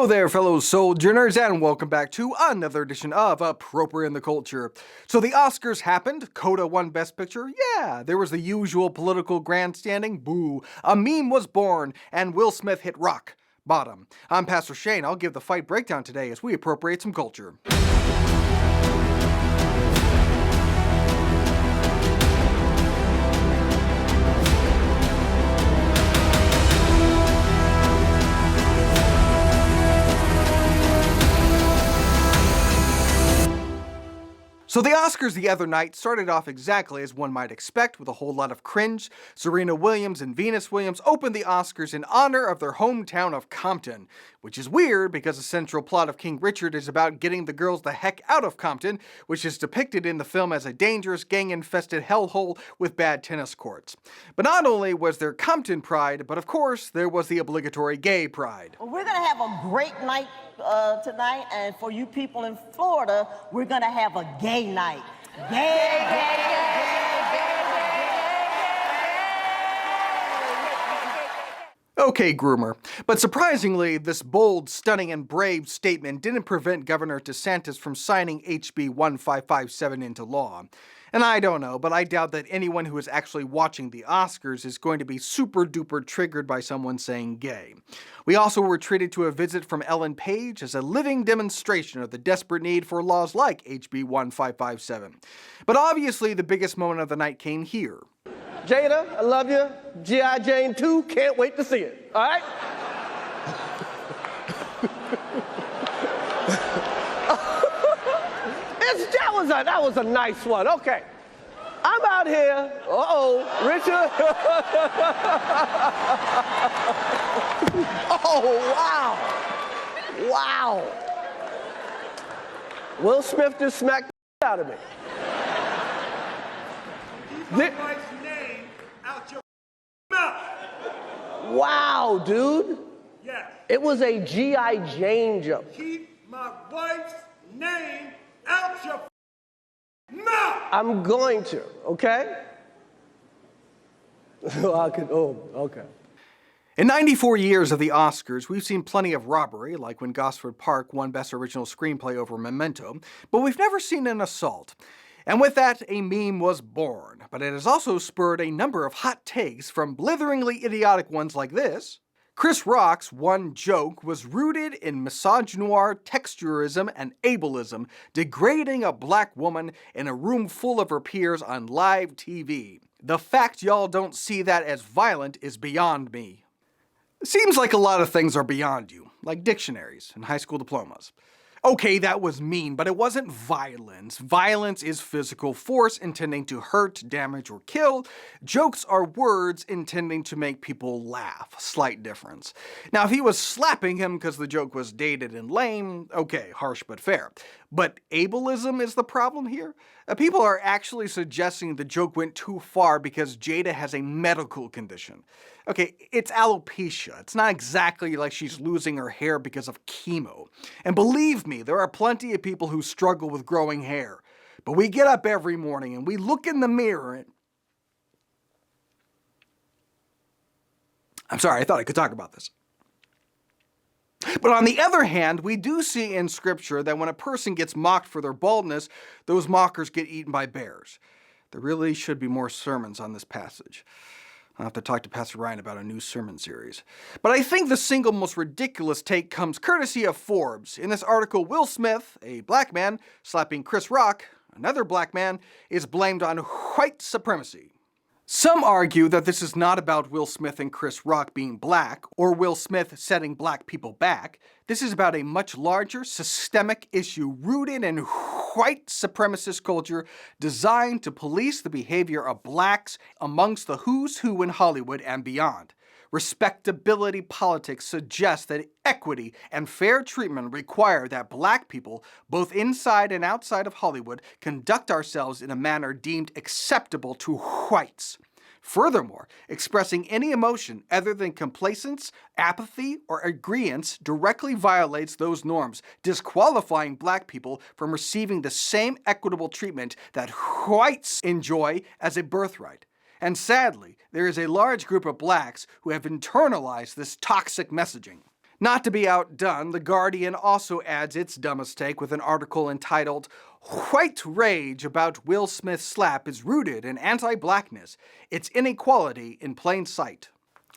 Hello there, fellow sojourners, and welcome back to another edition of Appropriate in the Culture. So the Oscars happened, Coda won Best Picture, yeah, there was the usual political grandstanding, boo, a meme was born, and Will Smith hit rock bottom. I'm Pastor Shane, I'll give the fight breakdown today as we appropriate some culture. So the Oscars the other night started off exactly as one might expect, with a whole lot of cringe. Serena Williams and Venus Williams opened the Oscars in honor of their hometown of Compton, which is weird because the central plot of King Richard is about getting the girls the heck out of Compton, which is depicted in the film as a dangerous, gang-infested hellhole with bad tennis courts. But not only was there Compton pride, but of course there was the obligatory gay pride. Well, we're gonna have a great night tonight, and for you people in Florida, we're gonna have a gay night. Okay, groomer. But surprisingly, this bold, stunning, and brave statement didn't prevent Governor DeSantis from signing HB 1557 into law. And I don't know, but I doubt that anyone who is actually watching the Oscars is going to be super duper triggered by someone saying gay. We also were treated to a visit from Ellen Page as a living demonstration of the desperate need for laws like HB 1557. But obviously the biggest moment of the night came here. Jada, I love you. G.I. Jane 2, can't wait to see it. All right? That was a nice one. Okay. I'm out here. Richard. Oh, wow. Wow. Will Smith just smacked the out of me. Keep my wife's name out your mouth. Wow, dude. Yes. It was a G.I. Jane jump. Keep my wife's name out your mouth. I'm going to, okay? Okay. In 94 years of the Oscars, we've seen plenty of robbery, like when Gosford Park won Best Original Screenplay over Memento, but we've never seen an assault. And with that, a meme was born, but it has also spurred a number of hot takes from blitheringly idiotic ones like this. Chris Rock's one joke was rooted in misogynoir, texturism, and ableism, degrading a black woman in a room full of her peers on live TV. The fact y'all don't see that as violent is beyond me. Seems like a lot of things are beyond you, like dictionaries and high school diplomas. Okay, that was mean, but it wasn't violence. Violence is physical force intending to hurt, damage, or kill. Jokes are words intending to make people laugh. Slight difference. Now, if he was slapping him because the joke was dated and lame, okay, harsh but fair. But ableism is the problem here? People are actually suggesting the joke went too far because Jada has a medical condition. Okay, it's alopecia. It's not exactly like she's losing her hair because of chemo. And believe me, there are plenty of people who struggle with growing hair. But we get up every morning and we look in the mirror and... I'm sorry, I thought I could talk about this. But on the other hand, we do see in Scripture that when a person gets mocked for their baldness, those mockers get eaten by bears. There really should be more sermons on this passage. I'll have to talk to Pastor Ryan about a new sermon series. But I think the single most ridiculous take comes courtesy of Forbes. In this article, Will Smith, a black man, slapping Chris Rock, another black man, is blamed on white supremacy. Some argue that this is not about Will Smith and Chris Rock being black, or Will Smith setting black people back. This is about a much larger, systemic issue rooted in white supremacist culture designed to police the behavior of blacks amongst the who's who in Hollywood and beyond. Respectability politics suggest that equity and fair treatment require that black people, both inside and outside of Hollywood, conduct ourselves in a manner deemed acceptable to whites. Furthermore, expressing any emotion other than complacence, apathy, or agreeance directly violates those norms, disqualifying black people from receiving the same equitable treatment that whites enjoy as a birthright. And sadly, there is a large group of blacks who have internalized this toxic messaging. Not to be outdone, The Guardian also adds its dumbest take with an article entitled, "White Rage About Will Smith's Slap is Rooted in Anti-Blackness. It's Inequality in Plain Sight."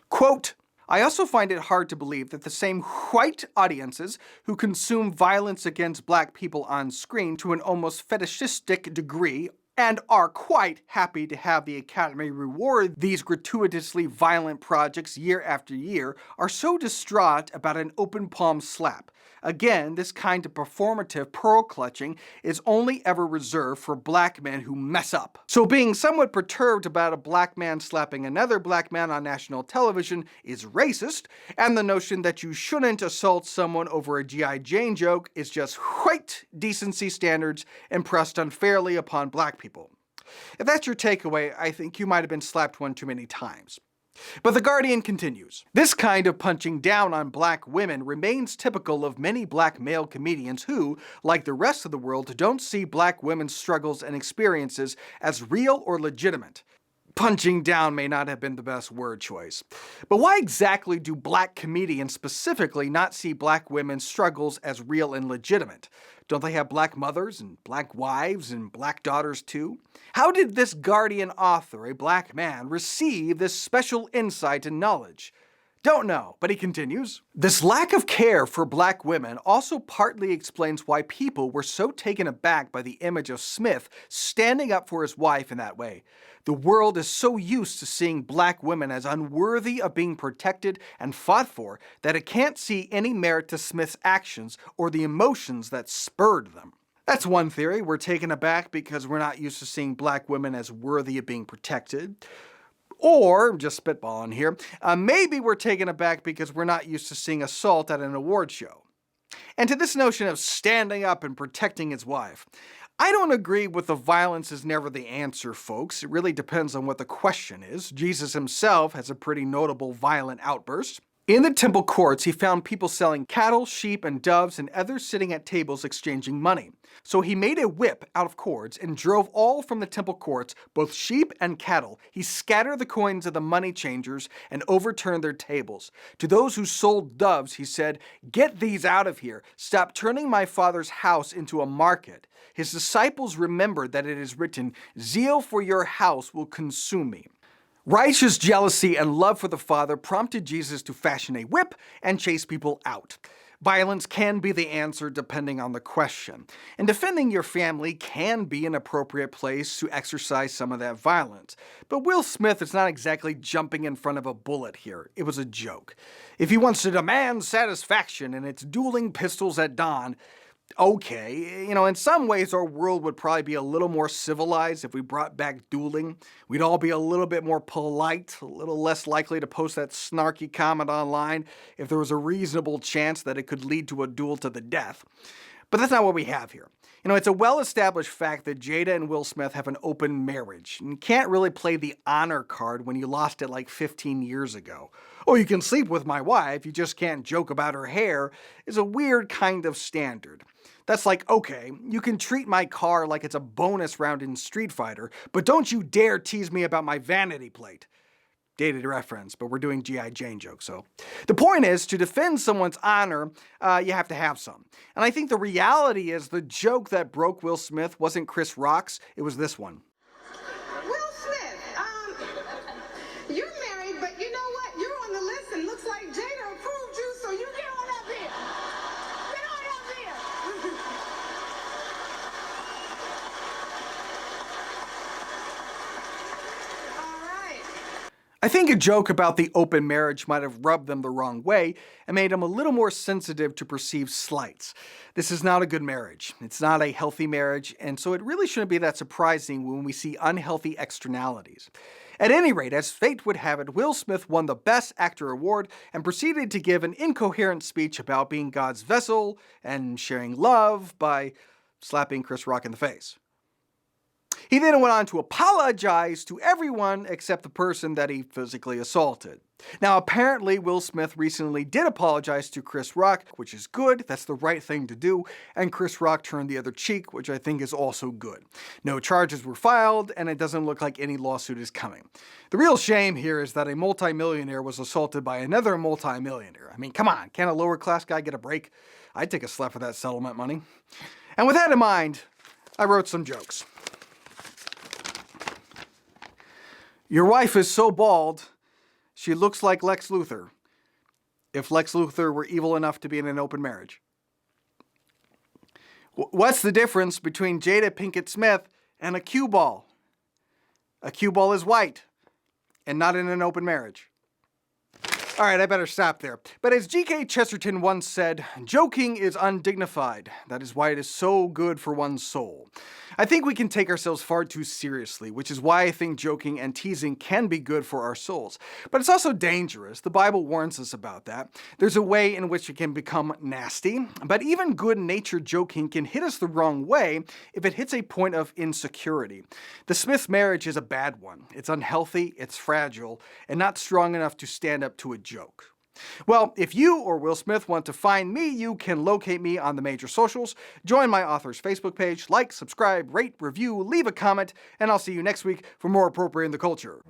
Quote, "I also find it hard to believe that the same white audiences who consume violence against black people on screen to an almost fetishistic degree and are quite happy to have the Academy reward these gratuitously violent projects year after year are so distraught about an open palm slap. Again, this kind of performative pearl clutching is only ever reserved for black men who mess up. So being somewhat perturbed about a black man slapping another black man on national television is racist, and the notion that you shouldn't assault someone over a G.I. Jane joke is just white decency standards impressed unfairly upon black people. If that's your takeaway, I think you might have been slapped one too many times." But The Guardian continues, "This kind of punching down on black women remains typical of many black male comedians who, like the rest of the world, don't see black women's struggles and experiences as real or legitimate." Punching down may not have been the best word choice. But why exactly do black comedians specifically not see black women's struggles as real and legitimate? Don't they have black mothers and black wives and black daughters too? How did this Guardian author, a black man, receive this special insight and knowledge? Don't know, but he continues, "This lack of care for black women also partly explains why people were so taken aback by the image of Smith standing up for his wife in that way. The world is so used to seeing black women as unworthy of being protected and fought for that it can't see any merit to Smith's actions or the emotions that spurred them." That's one theory. We're taken aback because we're not used to seeing black women as worthy of being protected. Or, just spitballing here, maybe we're taken aback because we're not used to seeing assault at an award show. And to this notion of standing up and protecting his wife, I don't agree with the violence is never the answer, folks. It really depends on what the question is. Jesus himself has a pretty notable violent outburst. In the temple courts, he found people selling cattle, sheep, and doves, and others sitting at tables exchanging money. So he made a whip out of cords and drove all from the temple courts, both sheep and cattle. He scattered the coins of the money changers and overturned their tables. To those who sold doves, he said, "Get these out of here. Stop turning my father's house into a market." His disciples remembered that it is written, "Zeal for your house will consume me." Righteous jealousy and love for the Father prompted Jesus to fashion a whip and chase people out. Violence can be the answer depending on the question, and defending your family can be an appropriate place to exercise some of that violence. But Will Smith is not exactly jumping in front of a bullet here. It was a joke. If he wants to demand satisfaction and it's dueling pistols at dawn, okay, in some ways our world would probably be a little more civilized if we brought back dueling. We'd all be a little bit more polite, a little less likely to post that snarky comment online if there was a reasonable chance that it could lead to a duel to the death. But that's not what we have here. It's a well-established fact that Jada and Will Smith have an open marriage. And you can't really play the honor card when you lost it like 15 years ago. "Oh, you can sleep with my wife, you just can't joke about her hair," is a weird kind of standard. That's like, okay, you can treat my car like it's a bonus round in Street Fighter, but don't you dare tease me about my vanity plate. Dated reference, but we're doing G.I. Jane jokes, so. The point is, to defend someone's honor, you have to have some. And I think the reality is the joke that broke Will Smith wasn't Chris Rock's, it was this one. Will Smith, you're married, but you know what? You're on the list and looks like Jada approved you, so you get on up here. Get on up here. All right. I think a joke about the open marriage might have rubbed them the wrong way and made them a little more sensitive to perceived slights. This is not a good marriage. It's not a healthy marriage, and so it really shouldn't be that surprising when we see unhealthy externalities. At any rate, as fate would have it, Will Smith won the Best Actor award and proceeded to give an incoherent speech about being God's vessel and sharing love by slapping Chris Rock in the face. He then went on to apologize to everyone except the person that he physically assaulted. Now, apparently, Will Smith recently did apologize to Chris Rock, which is good. That's the right thing to do. And Chris Rock turned the other cheek, which I think is also good. No charges were filed, and it doesn't look like any lawsuit is coming. The real shame here is that a multimillionaire was assaulted by another multimillionaire. I mean, come on, can a lower class guy get a break? I'd take a slap for that settlement money. And with that in mind, I wrote some jokes. Your wife is so bald, she looks like Lex Luthor, if Lex Luthor were evil enough to be in an open marriage. What's the difference between Jada Pinkett Smith and a cue ball? A cue ball is white and not in an open marriage. All right, I better stop there. But as G.K. Chesterton once said, joking is undignified. That is why it is so good for one's soul. I think we can take ourselves far too seriously, which is why I think joking and teasing can be good for our souls. But it's also dangerous. The Bible warns us about that. There's a way in which it can become nasty, but even good-natured joking can hit us the wrong way if it hits a point of insecurity. The Smith marriage is a bad one. It's unhealthy, it's fragile, and not strong enough to stand up to a joke. Well, if you or Will Smith want to find me, you can locate me on the major socials, join my author's Facebook page, like, subscribe, rate, review, leave a comment, and I'll see you next week for more Appropriating the Culture.